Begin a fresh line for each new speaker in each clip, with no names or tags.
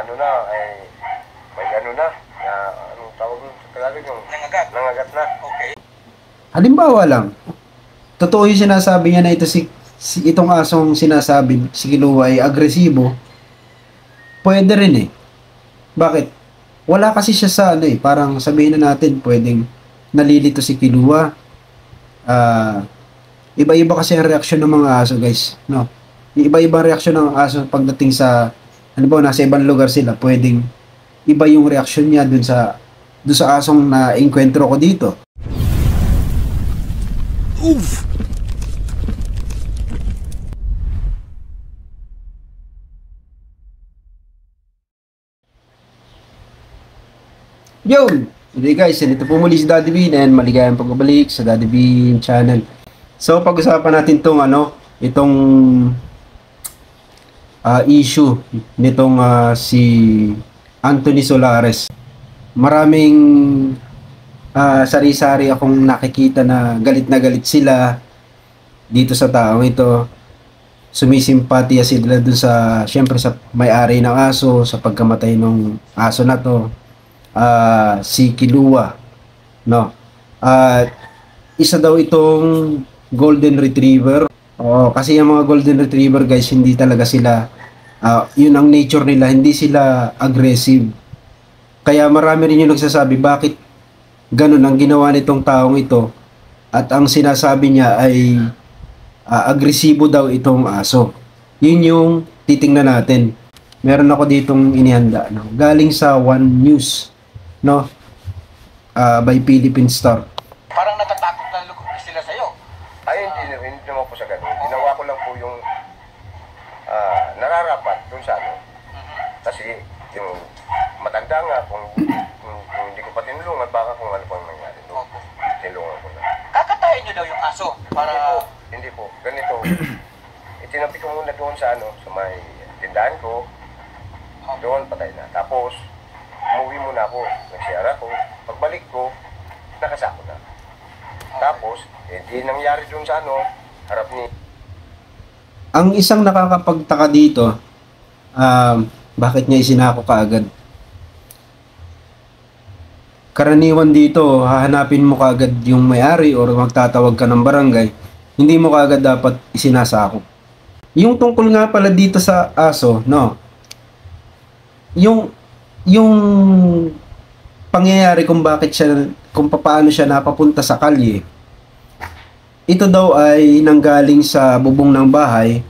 ano na, ay may ano na, anong tawag mo sa Tagalog yung nangagat na. Okay.
Halimbawa lang, totoo yung sinasabi niya na ito itong asong sinasabi, si Kilua ay agresibo, pwede rin eh. Bakit? Wala kasi siya sa ano eh, parang sabihin na natin pwedeng nalilito si Kilua. Iba-iba kasi ang reaksyon ng mga aso guys, no? Iba-iba ang reaksyon ng aso pagdating sa, ano ba, nasa ibang lugar sila, pwedeng iba yung reaksyon niya dun sa asong na-enkwentro ko dito. Oof! Yun! Hindi guys, ito po muli si Daddy Bean and maligayang pagbabalik sa Daddy Bean channel. So pag-usapan natin itong issue nitong si Anthony Solares. Maraming sari-sari akong nakikita na galit sila dito sa taong ito. Sumisimpatiya sila dun sa, syempre sa may-ari ng aso, sa pagkamatay ng aso na to. Si Kilua, no? Isa daw itong golden retriever. Kasi yung mga golden retriever guys, hindi talaga sila, yun ang nature nila, hindi sila aggressive. Kaya marami rin yung nagsasabi bakit ganun ang ginawa nitong taong ito, at ang sinasabi niya ay agresibo daw itong aso. Yun yung titingnan natin. Meron ako ditong inihanda, no? Galing sa One News, no? By Philippine Star.
Parang natatakot na lugod sila sa'yo.
Ay, hindi naman po sa ganun. Ginawa ko lang po yung nararapat dun sa ano. Kasi yung matanda nga, kung hindi ko pa tinulungan, baka kung ano pang nangyari doon. Tinulungan ko na.
Kakatayin nyo daw yung aso para...
Hindi po. Ganito. Itinabi ko muna doon sa ano, sa may tindahan ko. Doon, patay na. Tapos, umuwi muna ako. Nagsiyara ko. Pagbalik ko, nakasako na. Tapos, hindi nangyari doon sa ano, harap ni...
Ang isang nakakapagtaka dito, bakit niya isinako kaagad? Karaniwan dito, hahanapin mo kaagad yung may-ari or magtatawag ka ng barangay, hindi mo kaagad dapat isinasako. Yung tungkol nga pala dito sa aso, no? Yung pangyayari kung bakit siya, kung paano siya napapunta sa kalye, ito daw ay nanggaling sa bubong ng bahay,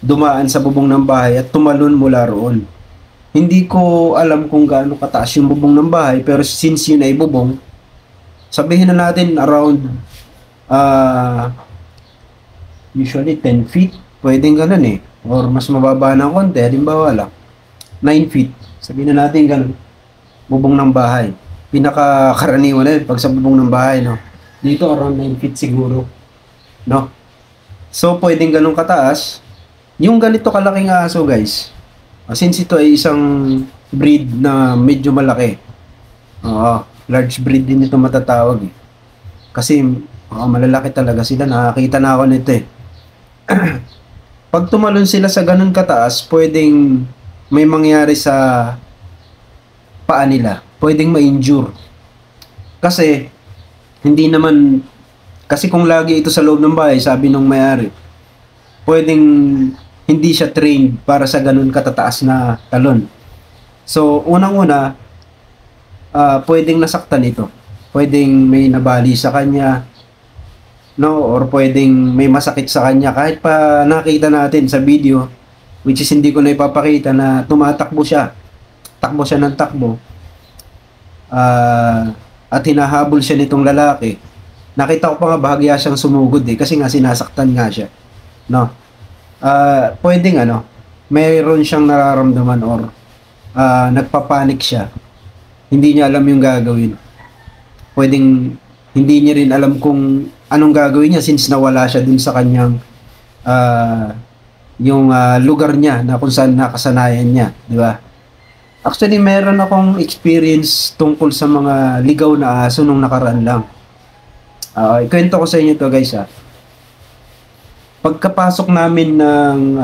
dumaan sa bubong ng bahay at tumalon mula roon. Hindi ko alam kung gaano kataas yung bubong ng bahay, pero since yun ay bubong, sabihin na natin around usually 10 feet, pwedeng ganun eh, or mas mababa ng konti, halimbawa lang 9 feet, sabihin na natin ganun, bubong ng bahay. Pinakakaraniwan na yun pag sa bubong ng bahay, no? Dito around 9 feet siguro, no? So pwedeng ganun kataas. Yung ganito kalaking aso guys, since ito ay isang breed na medyo malaki, large breed din ito matatawag eh. Kasi malalaki talaga sila, nakakita na ako nito eh. Pag tumalon sila sa ganun kataas, pwedeng may mangyari sa paa nila, pwedeng ma-injure. Kasi hindi naman, kasi kung lagi ito sa loob ng bahay, sabi nung may-ari, pwedeng hindi siya trained para sa ganun katataas na talon. So, unang-una, pwedeng nasaktan ito. Pwedeng may nabali sa kanya, no? Or pwedeng may masakit sa kanya. Kahit pa nakita natin sa video, which is hindi ko na ipapakita, na tumatakbo siya. Takbo siya ng takbo. At hinahabol siya nitong lalaki. Nakita ko pa nga bahagya siyang sumugod eh, kasi nga sinasaktan nga siya. No? Pwedeng mayroon siyang nararamdaman or nagpapanik siya. Hindi niya alam yung gagawin. Pwedeng hindi niya rin alam kung anong gagawin niya since nawala siya dun sa kanyang yung lugar niya na kung saan nakasanayan niya, di ba? Actually, meron akong experience tungkol sa mga ligaw na aso nung nakaraan lang. Ikwento ko sa inyo to guys . Pagkapasok namin ng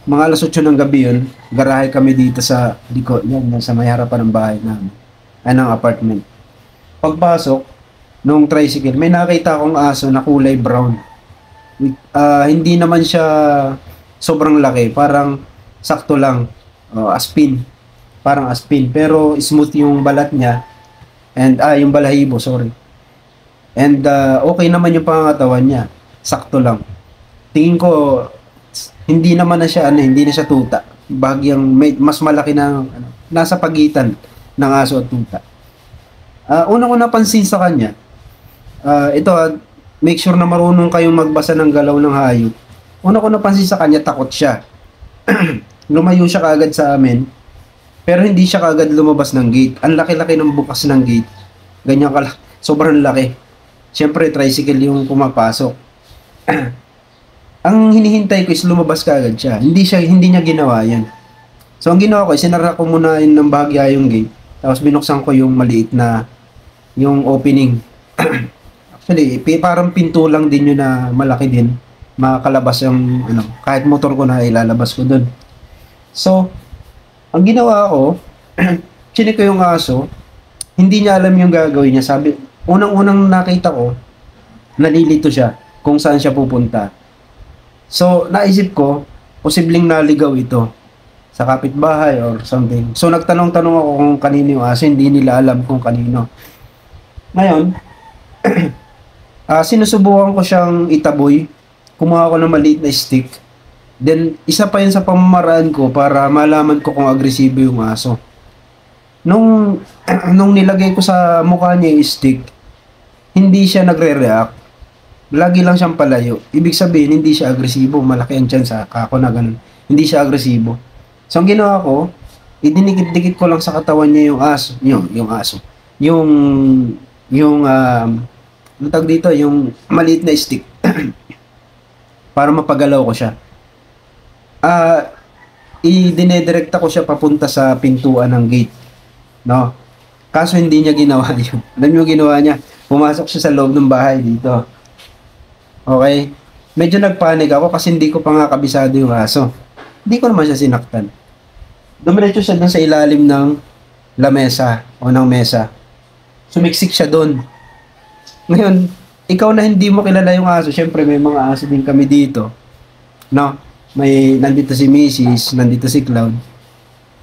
mga alas 8 ng gabi yun, garahe kami dito sa likod, yan, sa may harapan ng bahay namin, ng apartment. Pagpasok nung tricycle, may nakita akong aso na kulay brown. Hindi naman siya sobrang laki, parang sakto lang, aspin, parang aspin, pero smooth yung balat niya, and yung balahibo, sorry. And okay naman yung pangangatawan niya, sakto lang. Tingin ko hindi naman na siya hindi na siya tuta. Bagyang mas malaki na nasa pagitan ng aso at tuta. Una ko napansin sa kanya, ito make sure na marunong kayong magbasa ng galaw ng hayop. Una ko napansin sa kanya, takot siya. Lumayo siya kaagad sa amin, pero hindi siya kaagad lumabas ng gate. Ang laki-laki ng bukas ng gate. Ganyan sobrang laki. Siyempre, tricycle yung pumapasok. Ang hinihintay ko is lumabas kaagad siya. Hindi niya ginawa yan. So, ang ginawa ko, sinara ko muna yun ng bahagya yung gate. Tapos binuksan ko yung maliit na yung opening. Actually, parang pinto lang din yun na malaki din. Makakalabas yung, kahit motor ko na ilalabas ko dun. So, ang ginawa ko, chinik ko yung aso, hindi niya alam yung gagawin niya. Sabi, unang-unang nakita ko, nalilito siya kung saan siya pupunta. So, naisip ko, posibleng naligaw ito sa kapitbahay or something. So, nagtanong-tanong ako kung kanino yung aso, hindi nila alam kung kanino. Ngayon, sinusubukan ko siyang itaboy, kumuha ko ng maliit na stick, then isa pa yun sa pamamaraan ko para malaman ko kung agresibo yung aso. Nung nilagay ko sa mukha niya yung stick, hindi siya nagre-react. Lagi lang siyang palayo. Ibig sabihin, hindi siya agresibo. Malaki ang chance kako na ganun. Hindi siya agresibo. So, ang ginawa ko, idinikit-dikit ko lang sa katawan niya yung aso. Yung aso. Ano tawag dito? Yung maliit na stick. Para mapagalaw ko siya. Idinedirekta ko siya papunta sa pintuan ng gate. No? Kaso hindi niya ginawa yun. Alam niyo ginawa niya? Pumasok siya sa loob ng bahay dito. Okay? Medyo nagpanik ako kasi hindi ko pa nga kabisado yung aso. Hindi ko naman siya sinaktan. Dumiretso siya dun sa ilalim ng lamesa o ng mesa. Sumiksik siya dun. Ngayon, ikaw na hindi mo kilala yung aso, syempre may mga aso din kami dito. No? Nandito si Mrs., nandito si Cloud.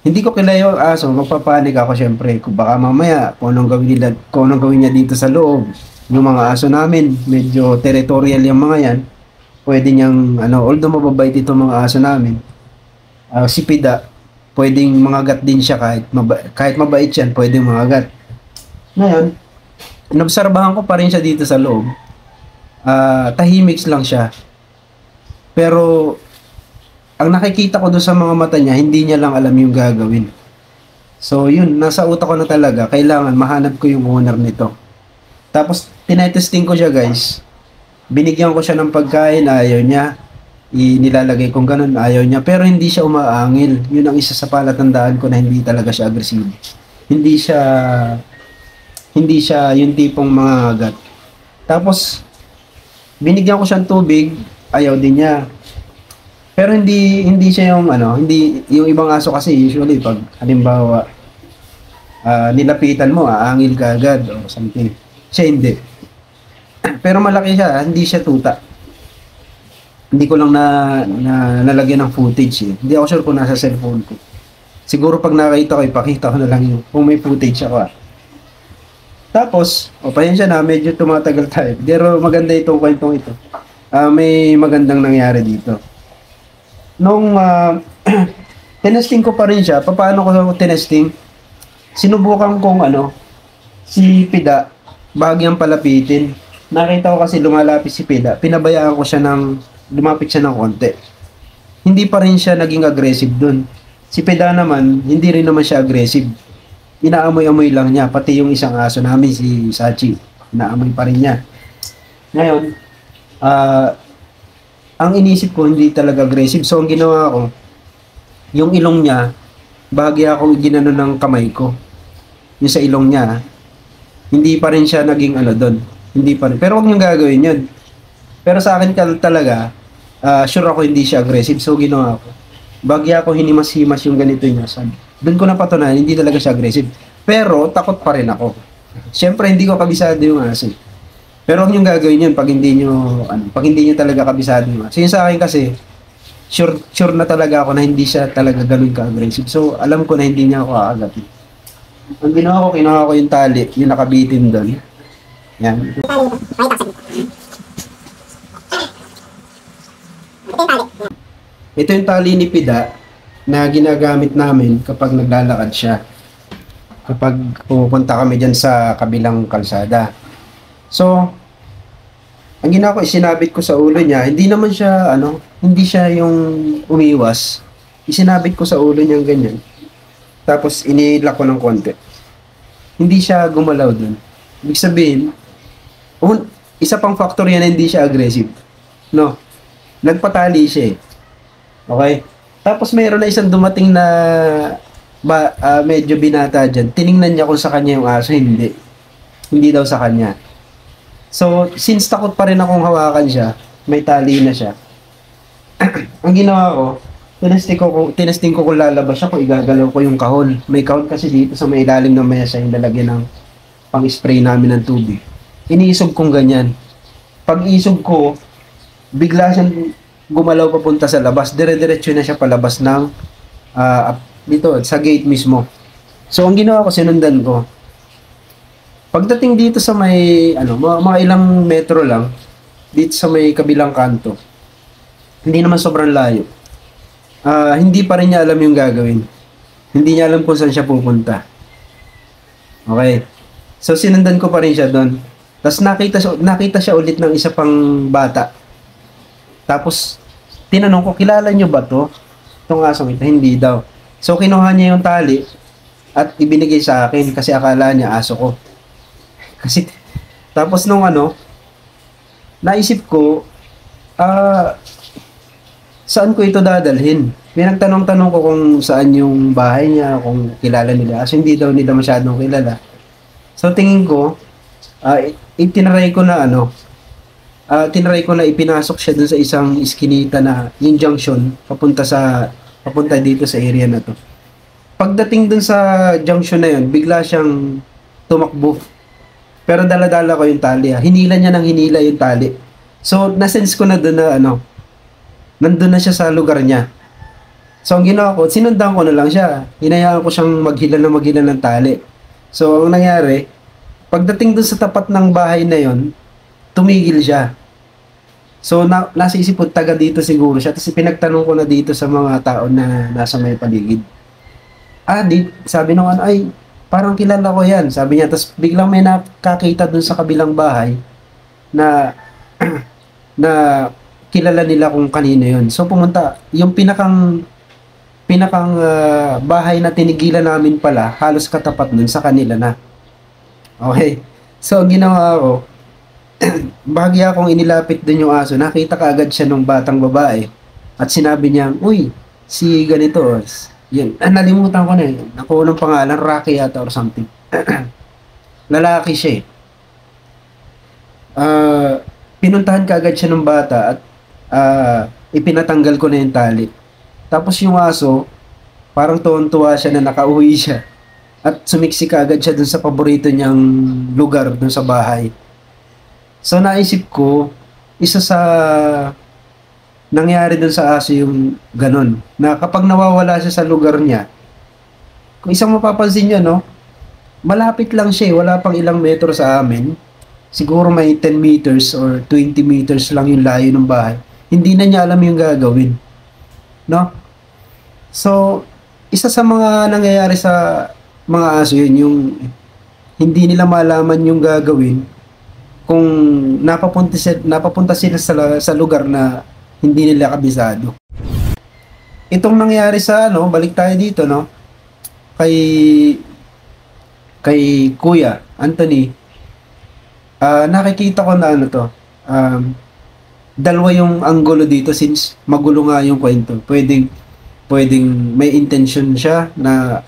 Hindi ko kilala yung aso, magpapanik ako syempre. Kung baka mamaya, kung anong gawin niya dito sa loob. Yung mga aso namin, medyo territorial yung mga yan. Pwede niyang, although mababait itong mga aso namin. Si Pida, pwedeng mangagat din siya kahit mabait yan, pwedeng mangagat. Ngayon, inobserbahan ko pa rin siya dito sa loob. Tahimik lang siya. Pero, ang nakikita ko doon sa mga mata niya, hindi niya lang alam yung gagawin. So, yun, nasa utak ko na talaga, kailangan mahanap ko yung owner nito. Tapos, tinetesting ko siya, guys. Binigyan ko siya ng pagkain, ayaw niya. Nilalagay kong ganun, ayaw niya. Pero hindi siya umaangil. Yun ang isa sa palatandaan ko na hindi talaga siya agresibo. Hindi siya yung tipong mga agat. Tapos, binigyan ko siyang tubig, ayaw din niya. Pero hindi siya yung hindi yung ibang aso kasi usually pag halimbawa nilapitan mo, aangil ka agad o something. Siya hindi. Pero malaki siya, hindi siya tuta. Hindi ko lang nalagyan ng footage eh. Hindi ako sure kung nasa cellphone ko. Siguro pag nakita ko, ipakita ko na lang yung kung may footage ako. Tapos, pasensya na, medyo tumatagal tayo. Pero maganda itong kwentong ito. May magandang nangyari dito. Nung tinesting ko pa rin siya, paano ko tinesting? Sinubukan kong si Pida, bahagyang palapitin. Nakita ko kasi lumalapit si Pida, pinabayaan ko siya lumapit siya ng konti. Hindi pa rin siya naging aggressive dun. Si Pida naman, hindi rin naman siya aggressive. Inaamoy-amoy lang niya, pati yung isang aso namin, si Sachi, inaamoy pa rin niya. Ngayon, ang inisip ko, hindi talaga aggressive. So, ang ginawa ko, yung ilong niya, bahagi akong ginano ng kamay ko. Yung sa ilong niya, hindi pa rin siya naging doon. Hindi pa rin. Pero huwag niyong gagawin yun. Pero sa akin talaga, sure ako hindi siya aggressive. So, ginawa ko. Bagya ako hinimas-himas yung ganito yung aso. Doon ko napatunayan, hindi talaga siya aggressive. Pero, takot pa rin ako. Siyempre, hindi ko kabisado yung aso. Pero huwag niyong gagawin yun pag hindi niyo talaga kabisado yung aso. Yung sa akin kasi, sure na talaga ako na hindi siya talaga ganun ka-aggressive. So, alam ko na hindi niya ako aagatin. Ang ginawa ko, kinuha ko yung tali, yung nakabitin doon. Yan. Ito yung tali ni Pida na ginagamit namin kapag naglalakad siya. Kapag pupunta kami dyan sa kabilang kalsada. So, ang ginawa ko, isinabit ko sa ulo niya. Hindi naman siya, hindi siya yung umiwas. Isinabit ko sa ulo niya ganyan. Tapos, inilak ko ng konti. Hindi siya gumalaw dun. Ibig sabihin, isa pang factor yan na hindi siya aggressive. No? Nagpatali siya eh. Okay? Tapos mayroon na isang dumating na medyo binata dyan. Tiningnan niya kung sa kanya yung aso. Hindi. Hindi daw sa kanya. So, since takot pa rin akong hawakan siya, may tali na siya. Ang ginawa ko, tinesting ko kung lalabas siya, kung igagalaw ko yung kahon. May kahon kasi dito sa may ilalim ng mesa yung lalagyan ng pang-spray namin ng tubig. Iniisog kong ganyan. Pag isog ko, bigla siyang gumalaw papunta sa labas. Dire-diretso na siya palabas ng dito, sa gate mismo. So, ang ginawa ko, sinundan ko. Pagdating dito sa may, mga ilang metro lang, dito sa may kabilang kanto, hindi naman sobrang layo. Hindi pa rin niya alam yung gagawin. Hindi niya alam kung saan siya pupunta. Okay. So, sinundan ko pa rin siya doon. Tapos, nakita siya ulit ng isa pang bata. Tapos, tinanong ko, kilala niyo ba to? Itong asong ito, hindi daw. So, kinuha niya yung tali at ibinigay sa akin kasi akala niya aso ko. Kasi, tapos nung naisip ko, saan ko ito dadalhin? Pinagtanong-tanong ko kung saan yung bahay niya, kung kilala nila. Aso hindi daw nila masyadong kilala. So, tingin ko, tinry ko na ipinasok siya dun sa isang iskinita na yung junction papunta dito sa area na to. Pagdating dun sa junction na yun, bigla siyang tumakbo. Pero dala-dala ko yung tali. Hinila niya ng hinila yung tali. So, nasense ko na dun na nandun na siya sa lugar niya. So, ang ginawa ko, sinundan ko na lang siya. Hinayaan ko siyang maghila ng tali. So, ang nangyari, pagdating dun sa tapat ng bahay na yon, tumigil siya. So, nasa isip ko, taga dito siguro siya. Tapos pinagtanong ko na dito sa mga tao na nasa may paligid. Sabi nung ay, parang kilala ko yan. Sabi niya, tapos biglang may nakakita dun sa kabilang bahay na na kilala nila kung kanino yun. So, pumunta, yung pinakang bahay na tinigilan namin pala, halos katapat dun sa kanila na. Okay. So, ang ginawa ko, bahagya akong inilapit dun yung aso, nakita kaagad siya nung batang babae. At sinabi niya, uy, si ganito, yan, nalimutan ko na eh. Nakuha ng pangalan, Rocky yata or something. Lalaki siya eh. Pinuntahan kaagad siya ng bata at ipinatanggal ko na yung tali. Tapos yung aso, parang tuwan-tuwa siya na nakauwi siya. At sumiksi kaagad siya dun sa paborito niyang lugar dun sa bahay. So naisip ko, isa sa nangyari dun sa aso yung ganon. Na kapag nawawala siya sa lugar niya, kung isang mapapansin niyo, no, malapit lang siya, wala pang ilang metro sa amin. Siguro may 10 meters or 20 meters lang yung layo ng bahay. Hindi na niya alam yung gagawin. No? So, isa sa mga nangyayari sa mga aso yun, yung hindi nila malaman yung gagawin kung napapunta sila sa lugar na hindi nila kabisado. Itong nangyari sa balik tayo dito, no? Kay Kuya Anthony, nakikita ko na dalawa yung anggulo dito since magulo nga yung kwento. Pwedeng may intention siya na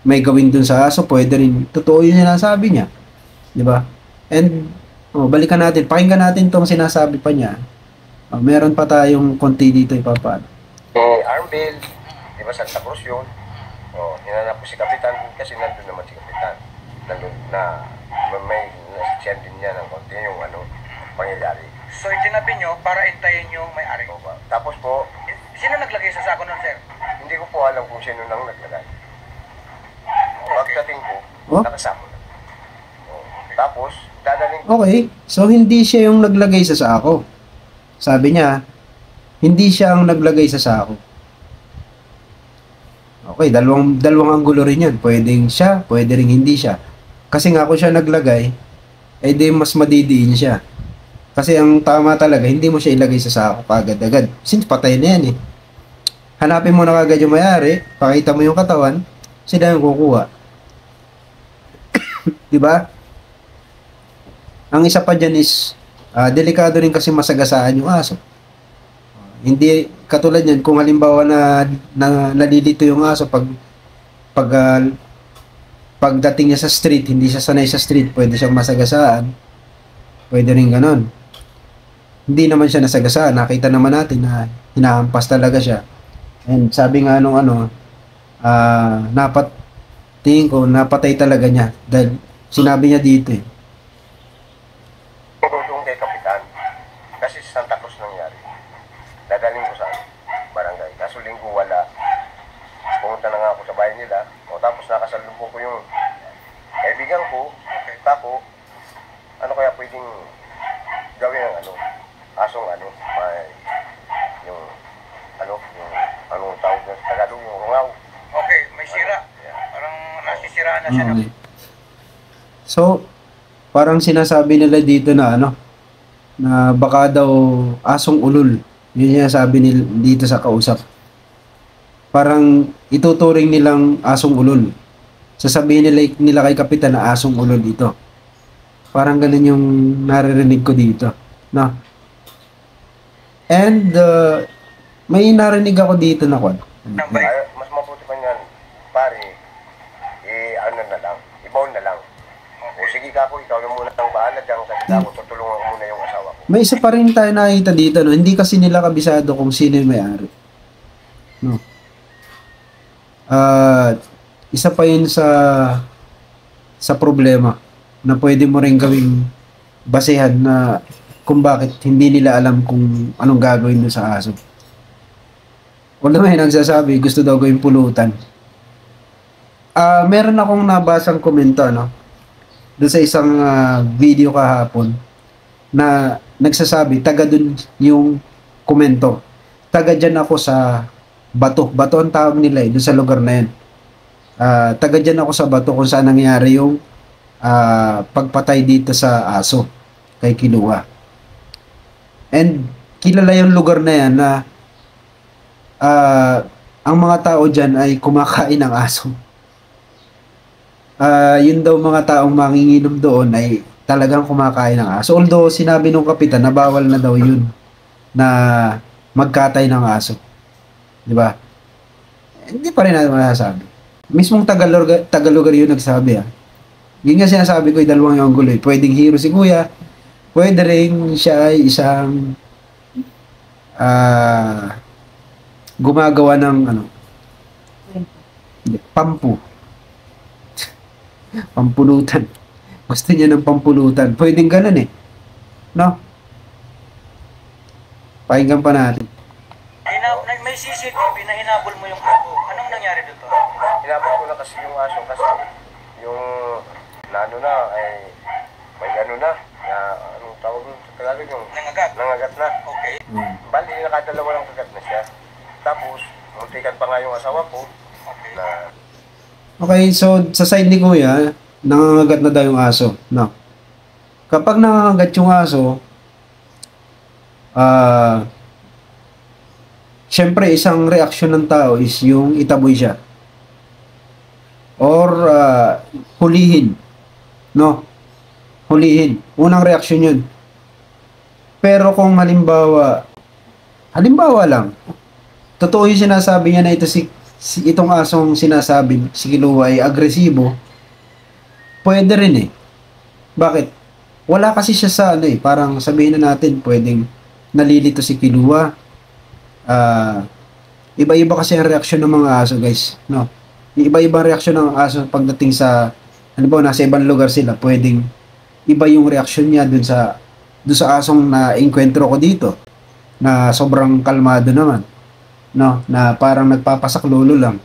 may gawin dun sa aso, pwede rin totoo yung sinasabi niya. Di ba? And, balikan natin, pakinggan natin tong sinasabi pa niya. Meron pa tayong konti dito ipapaan.
Armville, di ba Santa Cruz yun? Hinanap ko si Kapitan kasi nandun naman si Kapitan. Nandun na may nasyan din niya ng konti yung pangyayari.
So itinabi nyo para intayin yung may-ari.
Tapos po,
Sino naglagay sa sako nun, sir?
hindi ko po alam kung sino nang naglagay. Pagdating ko,
Oh?
nakasama na. Tapos, dadaling ko.
Okay, so hindi siya yung naglagay sa sako. Sabi niya, hindi siya ang naglagay sa sako. Okay, dalawang anggulo rin yan. Pwedeng siya, pwede rin hindi siya. Kasi nga kung siya naglagay, eh di mas madidiin siya. Kasi ang tama talaga, hindi mo siya ilagay sa sako agad-agad. Since patay na yan eh. Hanapin mo na kagad yung may-ari, pakita mo yung katawan, sila yung kukuha. Diba? Ang isa pa dyan is, delikado rin kasi masagasaan yung aso. Hindi, katulad yan, kung halimbawa na nalilito yung aso pagdating niya sa street, hindi siya sanay sa street, pwede siyang masagasaan. Pwede rin ganon. Hindi naman siya nasagasaan. Nakita naman natin na hinahampas talaga siya. And sabi nga nung tingin ko, napatay talaga niya. Dahil sinabi niya dito eh.
Doon kay Kapitan. Kasi sa Santa Cruz nangyari. Dadaling ko sa barangay. Kaso linggo wala. Pumunta na nga ako sa bahay nila. Tapos nakasalubong ko yung kaibigan ko. Tako, ano kaya pwedeng gawin ng asong yung anong tawag na sa Tagalog, yung rungaw.
Okay, may sira. Parang nasisiraan na siya.
Okay. So, parang sinasabi nila dito na na baka daw asong ulol. Yun yung sabi nila dito sa kausap. Parang ituturing nilang asong ulol. Sasabihin nila kay Kapitan na asong ulol ito. Parang ganun yung naririnig ko dito. No? And, may narinig ako dito na
Mas mabuti pa niyan, pare, na lang, ibaon na lang. O sige ka po, ikaw na muna ang bahala dyan kasi ako tutulungan ko muna yung asawa ko.
May isa pa rin tayo nakita dito, no? Hindi kasi nila kabisado kung sino yung may-ari. No. Isa pa yun sa problema na pwede mo rin gawing basehan na kung bakit hindi nila alam kung anong gagawin doon sa aso. Although may nagsasabi, gusto daw gawing pulutan. Meron akong nabasang komento, doon sa isang video kahapon na nagsasabi, taga dun yung komento. Taga dyan ako sa Bato. Bato ang tawag nila doon sa lugar na yan. Taga dyan ako sa Bato kung saan nangyari yung pagpatay dito sa aso kay Kilua. And kilala yung lugar na yan na ang mga tao dyan ay kumakain ng aso. Yun daw mga taong manginginom doon ay talagang kumakain ng aso. Although sinabi nung kapitan na bawal na daw yun na magkatay ng aso. Di ba? Hindi pa rin natin masasabi. Mismong Tagalugar yun nagsabi. Yun nga sinasabi ko, dalawang yung gulo. Pwedeng hero si Kuya. Pwede rin siya ay isang gumagawa ng pampu. Pampulutan. Gusto niya ng pampulutan. Pwedeng ganun eh. No? Pakinggan pa natin.
May CCTV na hinabol mo yung aso. Anong nangyari dito?
Hinabol ko na kasi yung aso kasi yung ay may na anong tawag nun sa Tagalog yung nangagat na.
Okay.
Bali, nakadalawa lang kagat na siya. Tapos, muntikan pa nga yung asawa ko.
Okay.
Okay, so sa side ni Kuya, nangangagat na daw yung aso. No? Kapag nangangagat yung aso, syempre isang reaksyon ng tao is yung itaboy siya. Or hulihin. No? Hulihin. Unang reaksyon yun. Pero kung halimbawa lang, totoo yung sinasabi niya na ito itong asong sinasabi, si Kilua ay agresibo, pwede rin eh. Bakit? Wala kasi siya sa parang sabihin na natin, pwedeng nalilito si Kilua. Iba-iba kasi ang reaksyon ng mga aso, guys, no? Iba-iba ang reaksyon ng aso pagdating sa, ano ba, nasa ibang lugar sila, pwedeng iba yung reaksyon niya dun sa asong na enkwentro ko dito, na sobrang kalmado naman, no? Na parang nagpapasaklolo lang.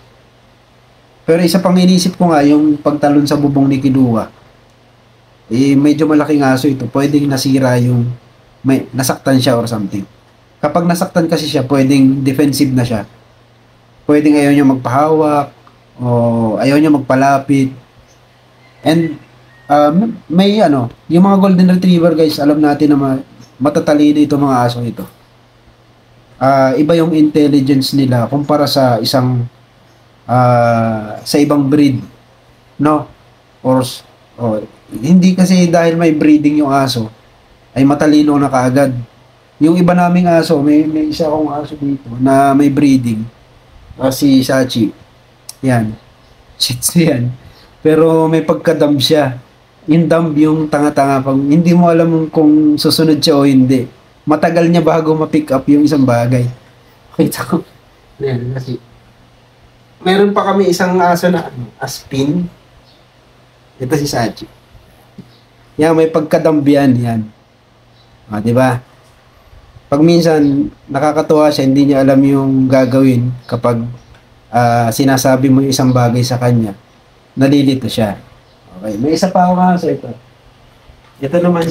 Pero isa pang inisip ko nga, yung pagtalon sa bubong ni Kilua, medyo malaking aso ito, pwedeng nasira yung, may nasaktan siya or something. Kapag nasaktan kasi siya, pwedeng defensive na siya. Pwedeng ayaw niya magpahawak, o ayaw niya magpalapit. And may yung mga golden retriever, guys, alam natin na matatalino itong mga aso ito. Iba yung intelligence nila kumpara sa sa ibang breed, no? Or hindi kasi dahil may breeding yung aso ay matalino na kaagad. Yung iba naming aso, may isa akong aso dito na may breeding, si Sachi. Yan. Shih Tzu yan. Pero may pagka-dumb siya. Yung dumb, yung tanga-tanga, pag hindi mo alam kung susunod siya o hindi. Matagal niya bago ma-pick up yung isang bagay. Kita ko. Yan, kasi meron pa kami isang aso na Aspin. Ito si Sachi. Yan, may pagka-dumb yan. Di ba? Pag minsan nakakatuwa siya, hindi niya alam yung gagawin kapag sinasabi mo yung isang bagay sa kanya, nalilito siya. Okay, may isa pa ako aso ito. Ito naman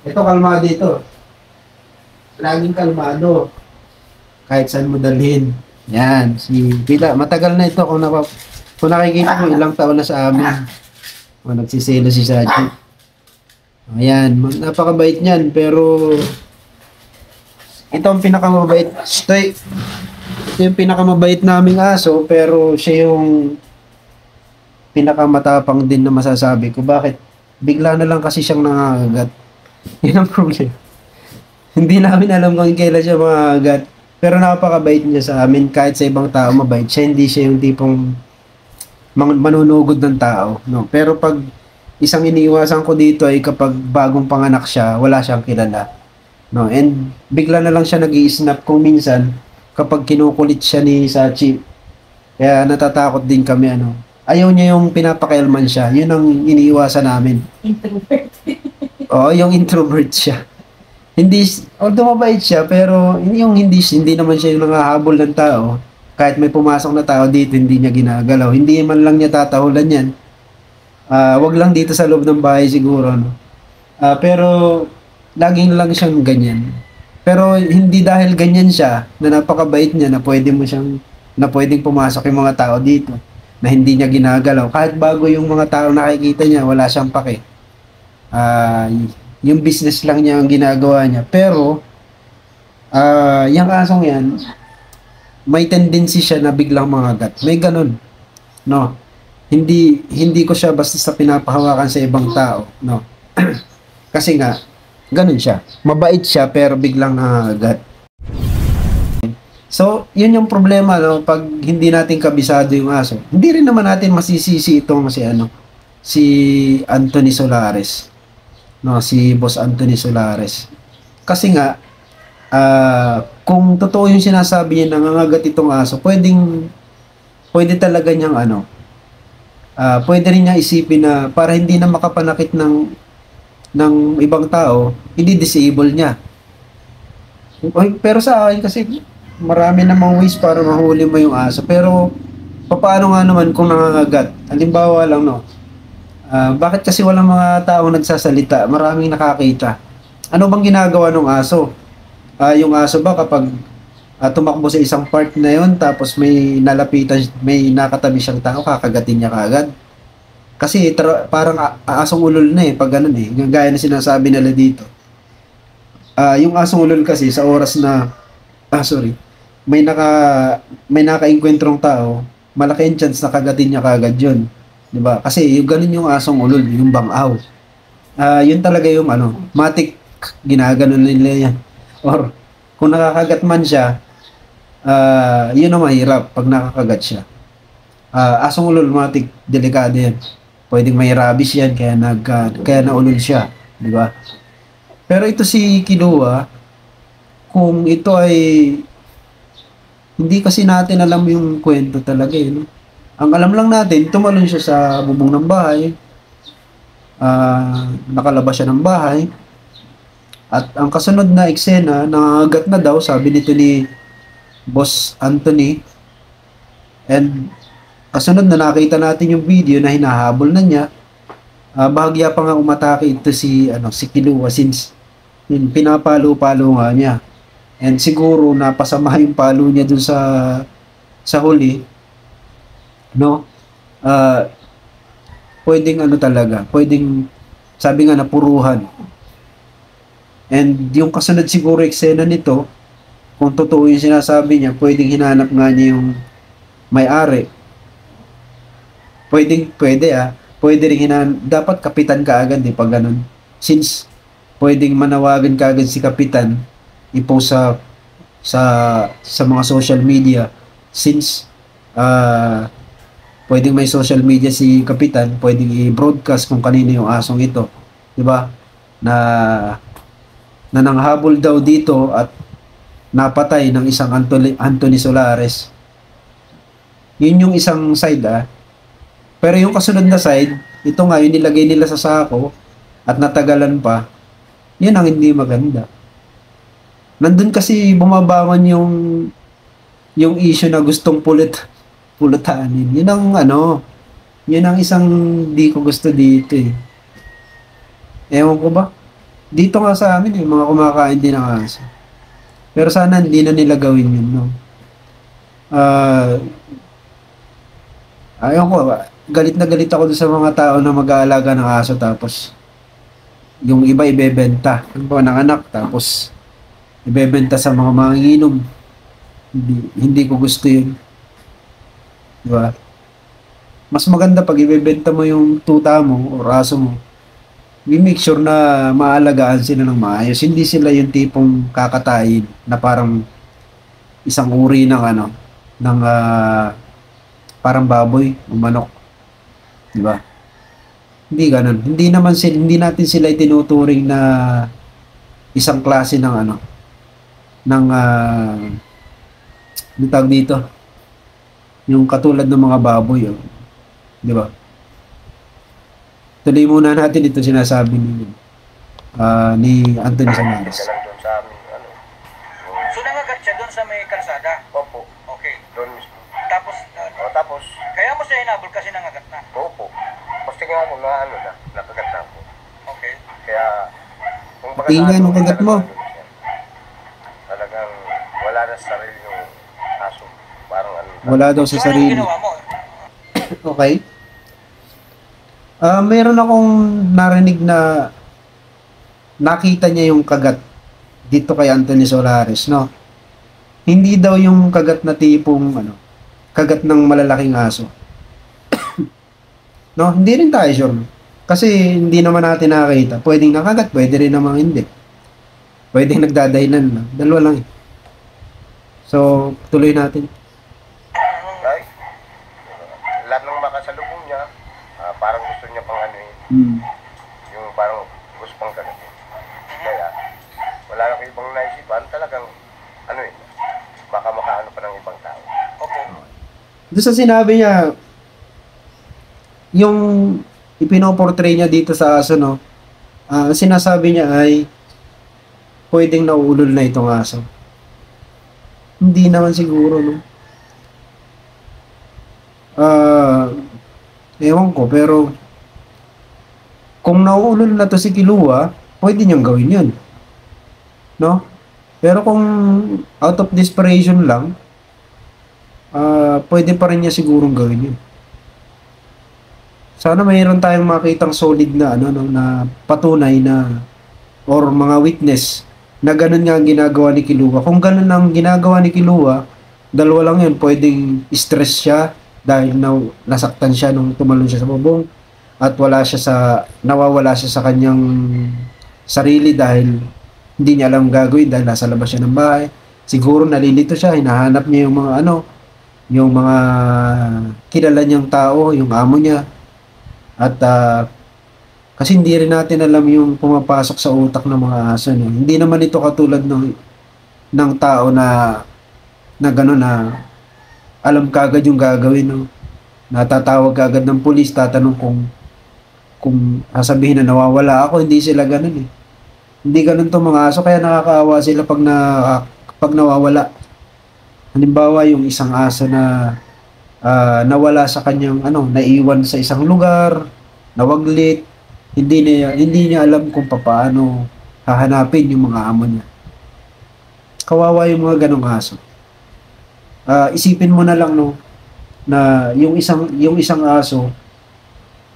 ito kalmado ito. Laging kalmado. Kahit saan mo dalhin. Yan, matagal na ito kung nakikita mo, ilang taon na sa amin. Nagsiselo si Sachi. Ayan, napakabait niyan, pero ito ang pinakamabait. Ito yung pinakamabait naming aso, pero siya yung pinakamatapang din na masasabi ko. Bakit? Bigla na lang kasi siyang nangangagat. Yun ang problem. Hindi namin alam kung kailan siya mangangagat. Pero napakabait niya sa amin. Kahit sa ibang tao mabait siya, hindi siya yung tipong manunugod ng tao. No? Pero pag isang iniiwasan ko dito ay kapag bagong panganak siya, wala siyang kilala. No? And bigla na lang siya nag-i-snap kung minsan kapag kinukulit siya ni Sachi. Kaya natatakot din kami. Ayaw niya yung pinapakialman siya. Yun ang iniiwasan namin.
Introvert.
Oo, yung introvert siya. Although mabait siya, pero hindi naman siya yung nangahabol ng tao. Kahit may pumasok na tao dito, hindi niya ginagalaw. Hindi man lang niya tatahulan yan. Wag lang dito sa loob ng bahay siguro. Pero laging lang siyang ganyan. Pero hindi dahil ganyan siya, na napakabait niya, na pwedeng pumasok yung mga tao dito, na hindi niya ginagalaw. Kahit bago yung mga tao nakikita niya, wala siyang pake. Yung business lang niya ang ginagawa niya. Pero, yung asong yan, may tendency siya na biglang mangagat. May ganun. No? Hindi ko siya basta sa pinapahawakan sa ibang tao. No? Kasi nga, ganun siya. Mabait siya pero biglang nangagat. So, yun yung problema, no? Pag hindi natin kabisado yung aso. Hindi rin naman natin masisisi itong si Anthony Solares. No, si Boss Anthony Solares. Kasi nga, kung totoo yung sinasabi niya nangangagat itong aso, pwede talaga niyang pwede rin niya isipin na para hindi na makapanakit ng ibang tao, hindi disable niya. Pero sa akin kasi marami namang ways para mahuli mo yung aso. Pero paano nga naman kung nangangagat? Halimbawa lang, no? Bakit kasi walang mga taong nagsasalita? Maraming nakakita. Ano bang ginagawa ng aso? Yung aso ba kapag tumakbo sa isang part na yon, tapos may nakatabi siyang tao, kakagatin niya kaagad? Kasi parang asong ulol na pag ganun gaya na sinasabi nila dito. Yung asong ulol kasi sa oras na may naka-engkwentrong tao, malaki ang chance na kagatin niya kaagad yun. Diba? Kasi yung ganun yung asong ulol, yung bangaw. Yun talaga yung matik, ginaganon nila yan. Or kung nakakagat man siya, yun ang mahirap pag nakakagat siya. Asong ulol, matik, delikado yan. Pwedeng may rabies yan, kaya naulol siya. Diba? Pero ito si Kilua, kung ito ay hindi kasi natin alam yung kwento talaga eh, no? Ang alam lang natin, tumalon siya sa bubong ng bahay, nakalabas siya ng bahay, at ang kasunod na eksena, nangagat na daw, sabi nito ni Boss Anthony, and kasunod na nakita natin yung video na hinahabol na niya, bahagya pa nga umatake ito si Kilua since yun, pinapalo-palo nga niya. And siguro napasama yung palo niya dun sa huli, no? Pwedeng talaga, pwedeng sabi nga napuruhan. And yung kasunod siguro eksena nito, kung totoo yung sinasabi niya, pwedeng hinanap nga niya yung may-ari. Pwede rin dapat kapitan ka agad pag ganun. Since pwedeng manawagan ka agad si kapitan, i-post sa mga social media. Since pwedeng may social media si kapitan, pwedeng i-broadcast kung kanino yung asong ito, 'di ba? Na nanghabol daw dito at napatay ng isang Anthony Solares. Yun yung isang side Pero yung kasunod na side, ito nga yung nilagay nila sa sako at natagalan pa. Yun ang hindi maganda. Nandun kasi bumabangon yung issue na gustong pulutanin. Yun ang isang di ko gusto dito eh. Ewan ko ba? Dito nga sa amin mga kumakain din ng aso. Pero sana hindi na nila gawin yun, no? Ayaw ko, galit na galit ako sa mga tao na mag-aalaga ng aso tapos yung iba ibebenta. Yung ng anak tapos ibebenta sa mga manginginom. Hindi ko gusto yun. Diba? Mas maganda pag ibebenta mo yung tuta mo o aso mo, i-make sure na maalagaan sila ng maayos. Hindi sila yung tipong kakatayin na parang isang uri ng parang baboy o manok. Diba? Hindi ganun. Hindi natin sila itinuturing na isang klase ng tawag dito, yung katulad ng mga baboy, di ba? Tuloy muna natin ito sinasabi ni Anthony Samaras.
Ka lang doon sa amin,
So nangagat siya doon sa may kalsada?
Opo,
Okay.
doon mismo.
Tapos,
Tapos,
kaya mo siya hinabol kasi nangagat na?
opo. Basta nga ako nakagat na ako.
Okay.
Kaya, kung baga
Tingnan mo kagat mo.
Talagang wala na sa sarili yung aso. Parang
Wala daw
So
sa
anong
sarili.
ginawa mo?
Okay. Meron akong narinig na nakita niya yung kagat dito kay Anthony Solares, no? Hindi daw yung kagat na tipong kagat ng malalaking aso. No, hindi rin tayo sure. Kasi hindi naman natin nakakita. Pwedeng nakagat, pwede rin naman hindi. Pwedeng nagdadahilan lang. Dalawa lang eh. So, tuloy natin.
Ay, lahat ng makasalubong niya, parang gusto niya pang yung parang gusto pang kagatin. Kaya, wala nang ibang naisipan, talagang, baka makaano pa ng ibang tao.
Opo.
Doon sa sinabi niya, yung ipinoportray niya dito sa aso, no? Sinasabi niya ay pwedeng nauulol na itong aso. Hindi naman siguro, no? Ewan ko, pero kung nauulol na to si Kilua, pwede niyang gawin yun. No? Pero kung out of desperation lang, pwede pa rin niya sigurong gawin yun. Sana mayroon tayong makitang solid na na patunay na or mga witness na ganun nga ang ginagawa ni Kilua. Kung ganun ang ginagawa ni Kilua, dalawa lang yun, pwedeng stress siya dahil nasaktan siya nung tumalon siya sa bubong at nawawala siya sa kanyang sarili dahil hindi niya alam gagawin dahil nasa labas siya ng bahay. Siguro nalilito siya, hinahanap niya yung mga yung mga kilala niyang tao, yung amo niya. At Kasi hindi rin natin alam yung pumapasok sa utak ng mga aso. No? Hindi naman ito katulad ng tao na gano'n na alam kagad yung gagawin. No? Natatawag kagad ng pulis, tatanong kung sasabihin na nawawala ako, hindi sila gano'n eh. Hindi gano'n to mga aso, kaya nakakaawa sila pag nawawala. Halimbawa, yung isang aso na nawala sa kanyang naiwan sa isang lugar, nawaglit, hindi niya alam kung paano hahanapin yung mga amo niya. Kawawa yung mga ganong aso. Isipin mo na lang no na yung isang aso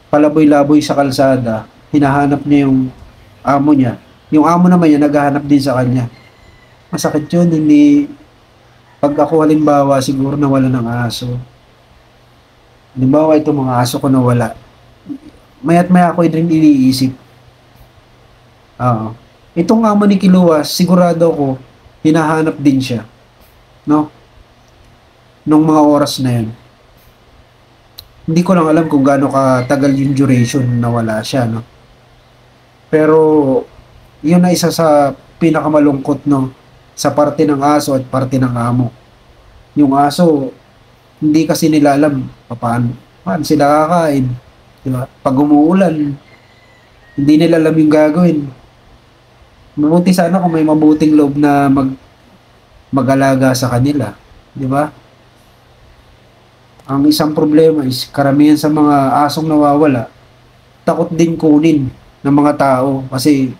palaboy-laboy sa kalsada, hinahanap niya yung amo niya. Yung amo naman niya naghahanap din sa kanya. Masakit yun, hindi pag ako halimbawa siguro nawala ng aso. Halimbawa ito mga aso ko nawala. Maya't maya ako din iniisip. Itong amo ni Kilua, sigurado ko hinahanap din siya. No? Nung mga oras na yun. Hindi ko lang alam kung gaano katagal yung duration na wala siya, no? Pero, yun na isa sa pinakamalungkot, no? Sa parte ng aso at parte ng amo. Yung aso, hindi kasi nila alam paano sila kakain. Diba? Pag umuulan, hindi nila alam yung gagawin. Mabuti sana kung may mabuting loob na mag-alaga sa kanila. Diba? Ang isang problema is karamihan sa mga asong nawawala, takot din kunin ng mga tao kasi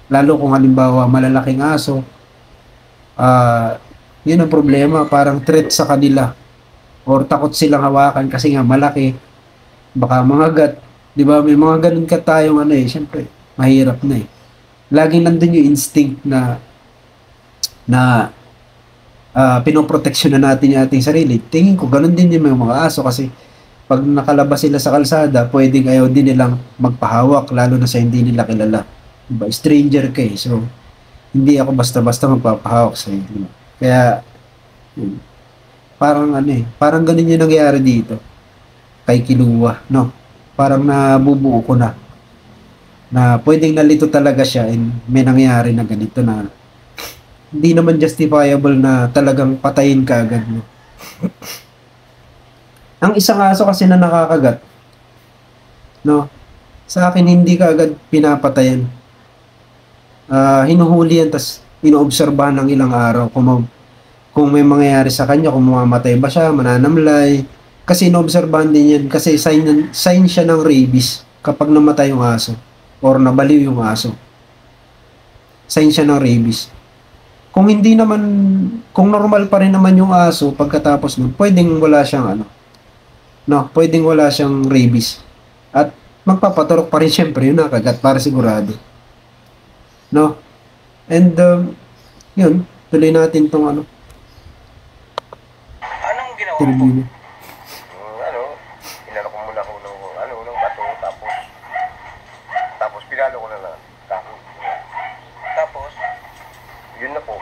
lalo kung halimbawa malalaking aso, yun ang problema, parang threat sa kanila or takot silang hawakan kasi nga malaki, baka mangagat, di ba? May mga ganun ka tayong syempre, mahirap na eh. Laging nandun yung instinct na pinoproteksyon na natin yung ating sarili. Tingin ko, ganun din yung mga aso kasi pag nakalabas sila sa kalsada, pwedeng ayaw din nilang magpahawak, lalo na sa hindi nila kilala. Diba? Stranger ka eh. So, hindi ako basta-basta magpapahawak sa iyo. Kaya, parang ganun yung nangyayari dito kay Kilua, no? Parang nabubuo ko na pwedeng nalito talaga siya and may nangyayari na ganito na hindi naman justifiable na talagang patayin ka agad mo. Ang isang aso kasi na nakakagat, no? Sa akin hindi ka agad pinapatayan. Hinuhuli yan tas inoobserbahan ng ilang araw kung may mangyayari sa kanya, kung mamamatay ba siya, mananamlay. Kasi inoobserbahan din yan kasi sign siya ng rabies kapag namatay yung aso or nabaliw yung aso. Sign siya ng rabies. Kung hindi naman, kung normal pa rin naman yung aso pagkatapos nun, pwedeng wala siyang pwedeng wala siyang rabies. At magpapaturok pa rin syempre yung nakagat para sigurado. No? And, yun, tuloy natin tong
Anong ginawa mo?
Inano ko muna ng bato, tapos pinalo ko na lang.
Tapos?
Yun na po,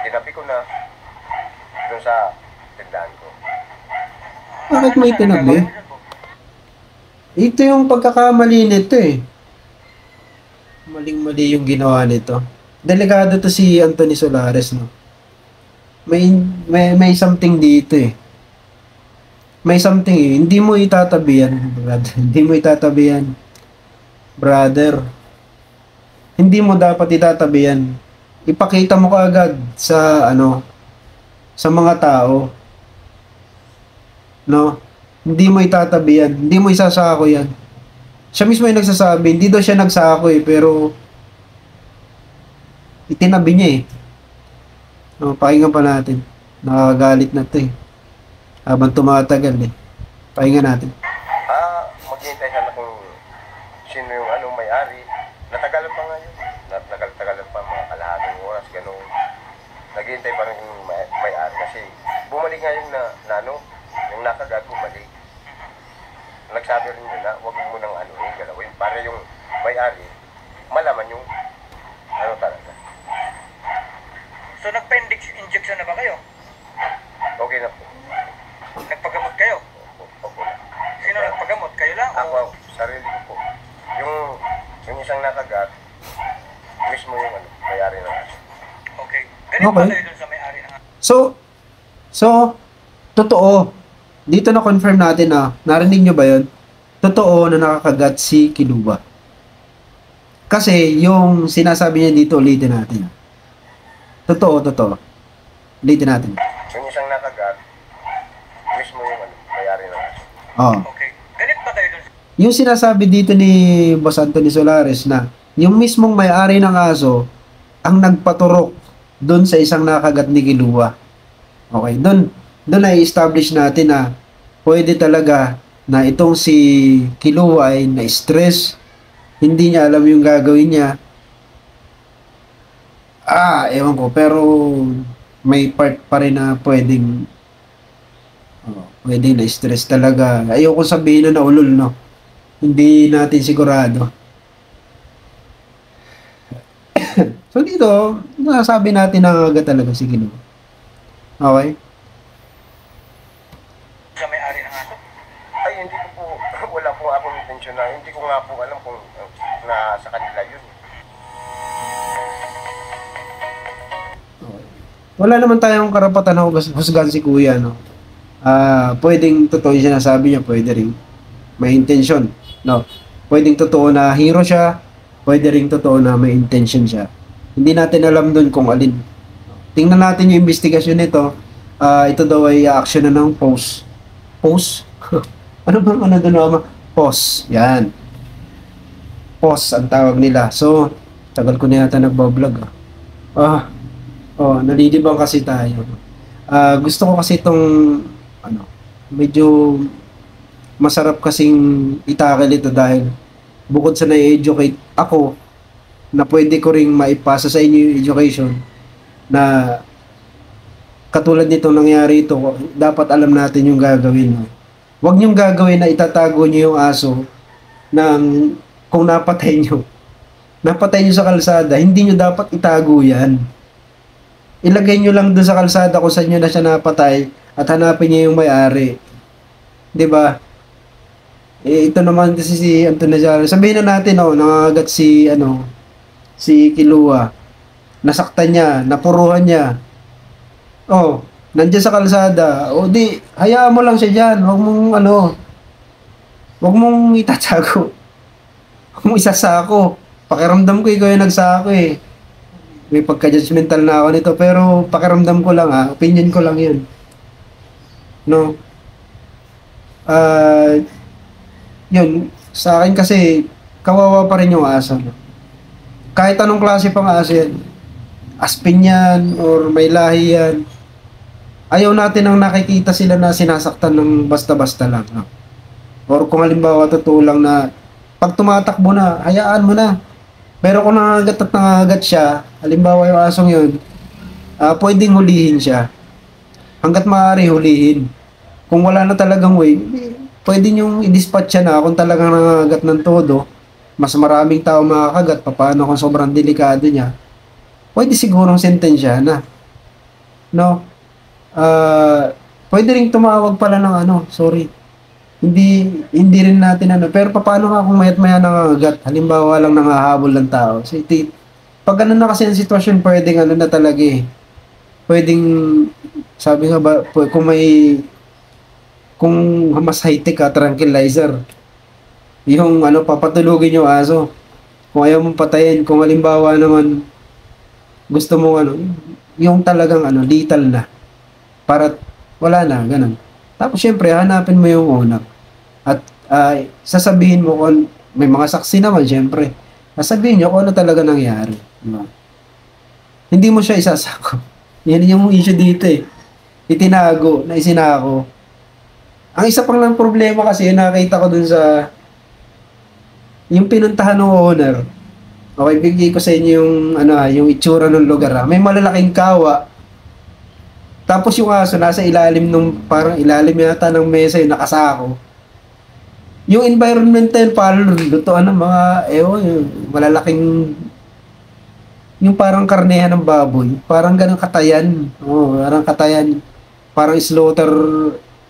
tinabi ko na doon sa tindahan ko.
Bakit may tinabi? Ito yung pagkakamali nito eh. Maling-mali yung ginawa nito. Delikado to si Anthony Solares, no? May something dito eh. May something eh. Hindi mo itatabi yan, brother. Hindi mo itatabi yan, brother. Hindi mo dapat itatabi yan. Ipakita mo kaagad sa sa mga tao. No? Hindi mo itatabi yan. Hindi mo isasako yan. Siya mismo yung nagsasabi. Hindi daw siya nagsako eh, pero itinabi niya eh. No, pakinggan pa natin. Nakakagalit na to eh. Habang tumatagal eh. Pakinggan natin.
Maghihintay sana kung sino yung may-ari. Natagalan pa nga yun. Natagalan pa mga kalahating oras, gano'n. Naghihintay pa rin yung may-ari kasi bumalik nga yung yung nakagat, bumalik. Nagsabi rin yun na huwag mo nang galawin para yung may-ari malaman yung talaga.
So nagpa-injection na ba kayo?
Okay na po.
Nagpagamot kayo?
Opo na.
Sino nagpagamot? Kayo lang?
Ako, sarili ko po.
Galit ba
Okay.
kayo dun sa may-ari ng aso?
So, totoo. Dito na confirm natin na, narinig nyo ba yun? Totoo na nakakagat si Kiluwa. Kasi yung sinasabi niya dito, ulitin natin. Totoo. Ulitin natin.
Yung isang nakagat, mismo yung may-ari ng aso.
Oh.
Okay. Galit ba kayo dun sa...
Yung sinasabi dito ni Boss Anthony Solares na yung mismong may-ari ng aso ang nagpaturok doon sa isang nakagat ni Kiluwa. Okay, doon ay establish natin na pwede talaga na itong si Kiluwa ay na-stress, hindi niya alam yung gagawin niya. Ewan ko, pero may part pa rin na pwedeng na-stress talaga. Ayoko sabihin na naulol, no? Hindi natin sigurado. So dito, nasabi natin na agad talaga si Kiluwa. Okay?
sa may-ari ng aso?
Ay, hindi ko po, wala po akong intensyon na, hindi ko nga po alam kung na sa kanila yun.
Okay. Wala naman tayong karapatan na husgahan si Kuya, no? Pwedeng totoo yung sinasabi niya, pwede rin may intention, no? Pwedeng totoo na hero siya, pwede rin totoo na may intention siya. Hindi natin alam dun kung alin. Tingnan natin yung investigasyon nito. Ito daw ay action na ng post. Post? Ano bang ano doon naman? Post. Yan. Post ang tawag nila. So, tagal ko na yata nagbablog. Nalilibang kasi tayo. Gusto ko kasi itong medyo masarap kasing itakil ito dahil bukod sa na-educate ako na pwede ko ring maipasa sa inyo yung education na katulad nitong nangyari ito, dapat alam natin yung gagawin. Huwag niyong gagawin na itatago niyo yung aso ng kung napatay niyo. Napatay niyo sa kalsada, hindi niyo dapat itago yan. Ilagay niyo lang doon sa kalsada kung saan niyo na siya napatay at hanapin niyo yung may-ari. 'Di ba? Ito naman kasi si Antonio Nazaro. Sabihin na natin, nangagat si Kiluwa. Nasaktan niya, napuruhan niya. Nandiyan sa kalsada. Di, hayaan mo lang siya diyan. Huwag mong itatago. Huwag mong isasako. Pakiramdam ko ikaw yung nagsako eh. May pagka-judgmental na ako nito, pero pakiramdam ko lang opinion ko lang 'yun. No? Yun, sa akin kasi kawawa pa rin yung aso. Kahit anong klase pang aso yan, aspin yan or may lahi yan, ayaw natin ang nakikita sila na sinasaktan ng basta-basta lang. No? Or kung halimbawa totoo lang na pag tumatakbo na, hayaan mo na. Pero kung nangagat at nangagat siya, halimbawa yung asong yun, pwedeng hulihin siya. Hanggat maaari hulihin. Kung wala na talagang way, pwede niyong i-dispatch siya na kung talagang nangagat ng todo, mas maraming tao makakagat, paano kung sobrang delikado niya, pwede sigurong sentensya na. No? Pwede rin tumawag pala ng hindi rin natin pero paano nga kung mayat maya nangagat, halimbawa lang nangahabol ng tao. So, pag na kasi ang sitwasyon, pwedeng na talaga eh. Pwedeng, sabi nga ba, kung mas high-tech tranquilizer, yung papatulugin yung aso. Kung ayaw mong patayin, kung halimbawa naman gusto mo yung talagang lethal na. Para wala na, ganun. Tapos syempre, hanapin mo yung owner. At sasabihin mo kung may mga saksi naman, syempre. Sasabihin nyo kung ano talaga nangyari. Diba? Hindi mo siya isasako. Yan yung issue dito eh. Itinago, na isinako. Ang isa pang lang problema kasi, nakita ko dun sa yung pinuntahan ng owner. Okay, bigay ko sa inyo yung itsura ng lugar. May malalaking kawa. Tapos yung aso nasa ilalim parang ilalim yata ng mesa yung nakasako. Yung environmental parang lutuan ng mga yung malalaking yung parang karnehan ng baboy. Parang ganang katayan. Parang katayan. Parang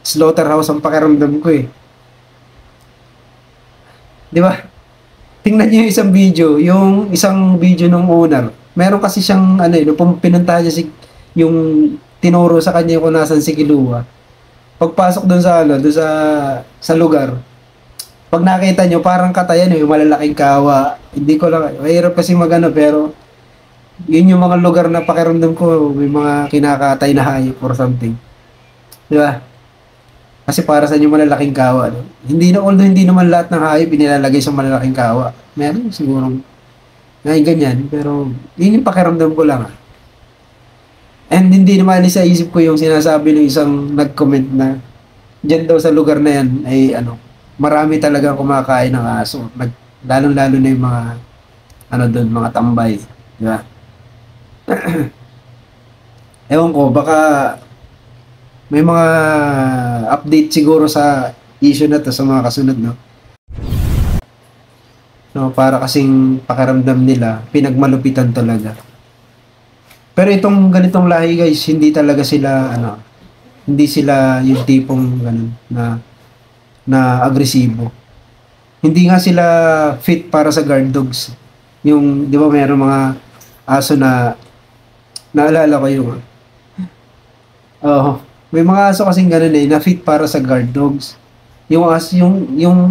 slaughterhouse ang pakiramdam ko eh. Di ba? Tingnan niyo yung isang video ng owner. Meron kasi siyang nung pinuntahan niya yung tinuro sa kanya kung nasan si Kilua. Pagpasok doon sa ano, doon sa lugar, pag nakita nyo, parang katayan yung malalaking kawa. Hindi ko lang, mahirap kasi magano, pero yun yung mga lugar na pakiramdam ko, may mga kinakatay na hayop or something. Di ba? Kasi para sa inyo malalaking kawa. No? Hindi na, although hindi naman lahat ng hayop inilalagay sa malalaking kawa. Meron siguro ngayon ganyan, pero yun yung pakiramdam ko lang. And hindi naman sa isip ko yung sinasabi ng isang nag-comment na dyan daw sa lugar na yan ay ano, marami talagang kumakain ng aso. Lalong-lalo na yung mga ano doon, mga tambay. Di ba? Ewan ko, baka may mga update siguro sa issue na to sa mga kasunod, no? No, para kasing pakiramdam nila, pinagmalupitan talaga. Pero itong ganitong lahi guys, hindi talaga sila, ano, hindi sila yung tipong ganun, na agresibo. Hindi nga sila fit para sa guard dogs. Yung, di ba mayroong mga aso na, naalala ko yung, may mga aso kasing ganun na fit para sa guard dogs. Yung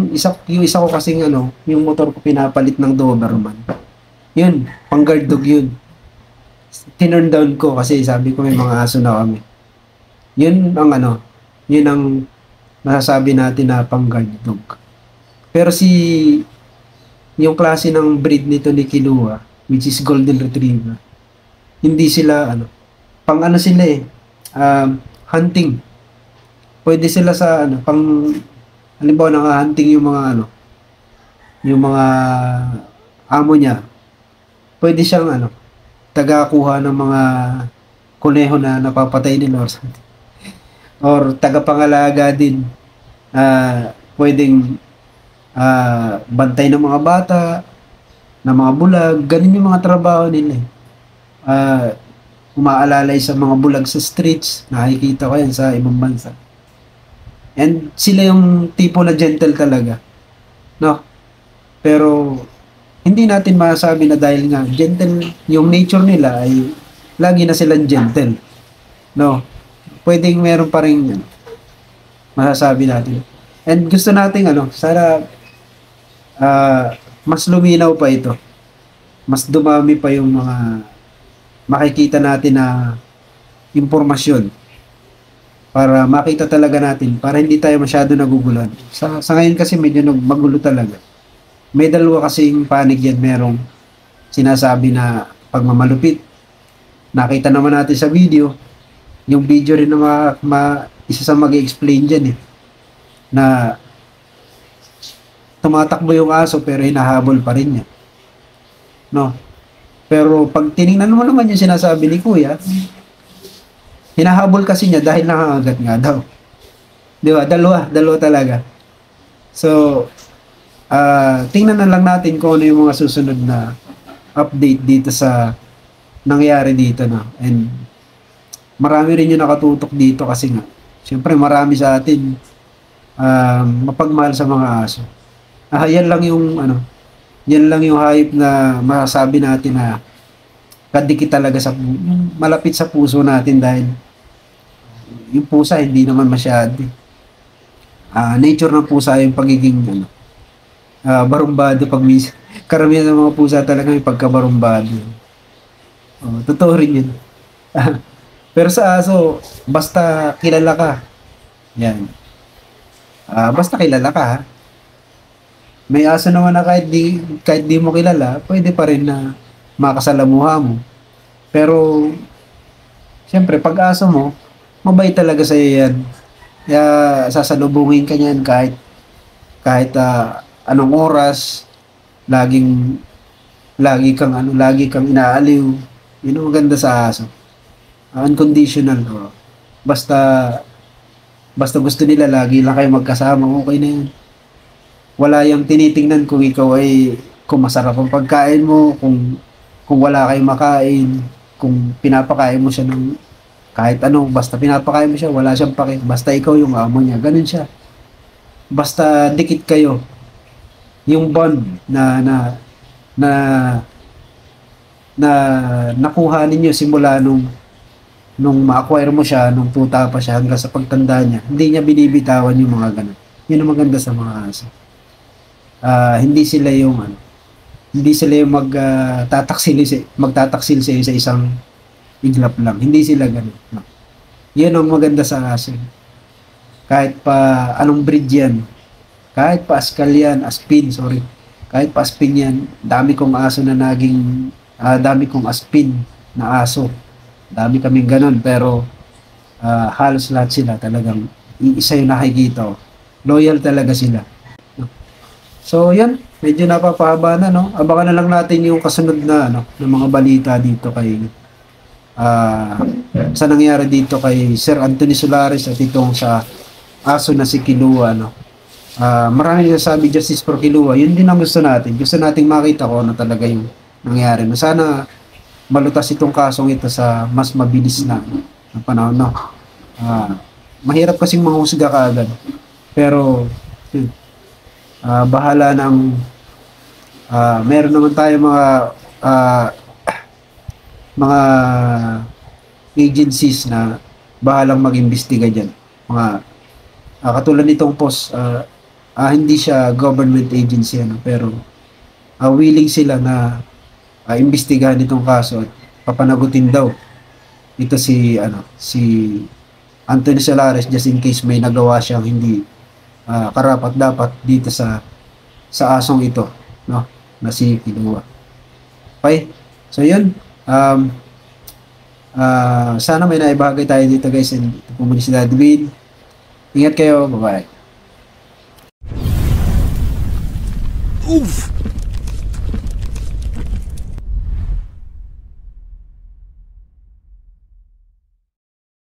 isa ko kasing ano, yung motor ko pinapalit ng Doberman. Yun, pang guard dog yun. Tinurn down ko kasi sabi ko may mga aso na kami. Yun ang ano, yun ang masasabi natin na pang guard dog. Pero yung klase ng breed nito ni Kilua, which is Golden Retriever, hindi sila ano, pang ano sila hunting. Pwede sila sa ano, pang halimbawa naka-hunting yung mga ano, yung mga amo niya. Pwede siyang ano, tagakuha ng mga kuneho na napapatay nila or something. Or tagapangalaga din. Pwedeng bantay ng mga bata, ng mga bulag, ganun yung mga trabaho nila. Umaalalay sa mga bulag sa streets, nakikita ko yan sa ibang bansa. And sila yung tipo na gentle talaga. No? Pero hindi natin masasabi na dahil nga gentle yung nature nila ay lagi na silang gentle. No? Pwedeng meron pa rin masasabi natin. And gusto nating ano, sana mas luminaw pa ito. Mas dumami pa yung mga makikita natin na impormasyon para makita talaga natin, para hindi tayo masyado nagugulan. Sa ngayon kasi medyo magulo talaga. May dalawa kasing panig yan, merong sinasabi na pagmamalupit. Nakita naman natin sa video, yung video rin na isa sa mag-explain dyan na tumatakbo yung aso pero hinahabol pa rin niya. No? Pero pag tinignan mo naman yung sinasabi ni Kuya, hinahabol kasi niya dahil nangangagat nga daw. Di ba? Dalawa talaga. So, tingnan na lang natin kung ano yung mga susunod na update dito sa nangyari dito na. And marami rin yung nakatutok dito kasi nga, siyempre marami sa atin mapagmahal sa mga aso. Yan lang yung ano, yan lang yung hype na masasabi natin na kadikit talaga sa malapit sa puso natin dahil yung pusa hindi naman masyado. Nature ng pusa yung pagiging ano, barumbado pag karamihan ng mga pusa talaga may pagkabarumbado. Totoo rin yun. Pero sa aso, basta kilala ka. Yan. Basta kilala ka ha. May aso naman na kahit di mo kilala, pwede pa rin na makasalamuha mo. Pero, siyempre, pag aso mo, mabait talaga sa'yo yan. Kaya, sasalubungin ka niyan kahit anong oras, lagi kang inaaliw. Yun ang maganda sa aso. Unconditional. Basta gusto nila, lagi lang kayo magkasama, okay na yun. Wala yung tinitingnan kung ikaw kung masarap ang pagkain mo, kung wala kayong makain, kung pinapakain mo siya ng kahit ano, basta pinapakain mo siya, wala siyang pake, basta ikaw yung amo niya, ganun siya. Basta dikit kayo. Yung bond na nakuha ninyo simula nung nung ma-acquire mo siya, nung tuta pa siya hanggang sa pagtanda niya, hindi niya binibitawan yung mga ganun. Yun ang maganda sa mga aso. Hindi sila yung hindi sila yung magtataksil sa iyo sa isang iglap lang. Hindi sila ganun. No. Yun ang maganda sa aso. Kahit pa anong breed yan, kahit pa Aspin, sorry. Kahit pa Aspin yan, dami kong aso na dami kong Aspin na aso. Dami kaming ganun, pero halos lahat sila talagang isa yung nakikita ko. Loyal talaga sila. So, yan. Medyo napapahaba na, no? Abangan na lang natin yung kasunod na, ng mga balita dito kay sa nangyari dito kay Sir Anthony Solares at itong sa aso na si Kilua, no? Maraming nasabi justice for Kilua. Yun din ang gusto natin. Gusto nating makita ko ano talaga yung nangyari. No? Sana malutas itong kasong ito sa mas mabilis na panahon, no? Mahirap kasing manghusga kaagad. Pero, yun. Bahala ng meron naman tayo mga agencies na bahalang mag-imbestiga dyan. Katulad nitong post, hindi siya government agency, pero willing sila na imbestigahan itong kaso at papanagutin daw ito si Anthony Solares just in case may nagawa siyang hindi karapat dapat dito sa asong ito, no, na si Kilua. Okay, so yun, sana may naibahagi tayo dito guys, and ito po muli si Daddy Wade. Ingat kayo, bye bye.
Oof.